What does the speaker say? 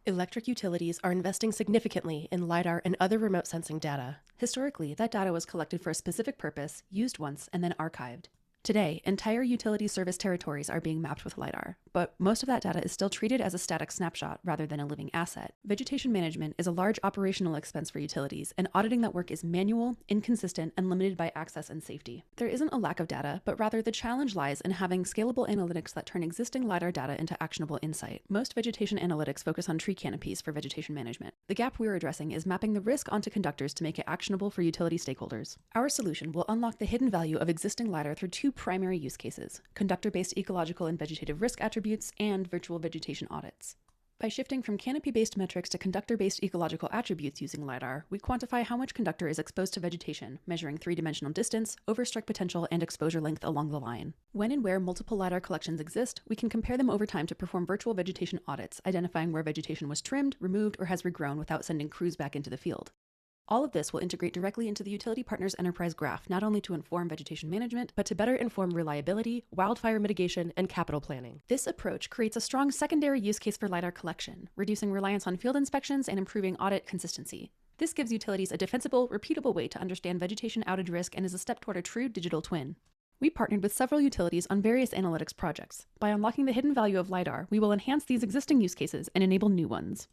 Electric utilities are investing significantly in LiDAR and other remote sensing data. Historically, that data was collected for a specific purpose, used once, and then archived. Today, entire utility service territories are being mapped with LiDAR, but most of that data is still treated as a static snapshot rather than a living asset. Vegetation management is a large operational expense for utilities, and auditing that work is manual, inconsistent, and limited by access and safety. There isn't a lack of data, but rather the challenge lies in having scalable analytics that turn existing LiDAR data into actionable insight. Most vegetation analytics focus on tree canopies for vegetation management. The gap we're addressing is mapping the risk onto conductors to make it actionable for utility stakeholders. Our solution will unlock the hidden value of existing LiDAR through two primary use cases: conductor-based ecological and vegetative risk attributes and virtual vegetation audits. By shifting from canopy-based metrics to conductor-based ecological attributes using LiDAR, we quantify how much conductor is exposed to vegetation, measuring three-dimensional distance, overstrike potential, and exposure length along the line. When and where multiple LiDAR collections exist, we can compare them over time to perform virtual vegetation audits, identifying where vegetation was trimmed, removed, or has regrown without sending crews back into the field. All of this will integrate directly into the utility partner's enterprise graph, not only to inform vegetation management, but to better inform reliability, wildfire mitigation, and capital planning. This approach creates a strong secondary use case for LiDAR collection, reducing reliance on field inspections and improving audit consistency. This gives utilities a defensible, repeatable way to understand vegetation outage risk and is a step toward a true digital twin. We partnered with several utilities on various analytics projects. By unlocking the hidden value of LiDAR, we will enhance these existing use cases and enable new ones.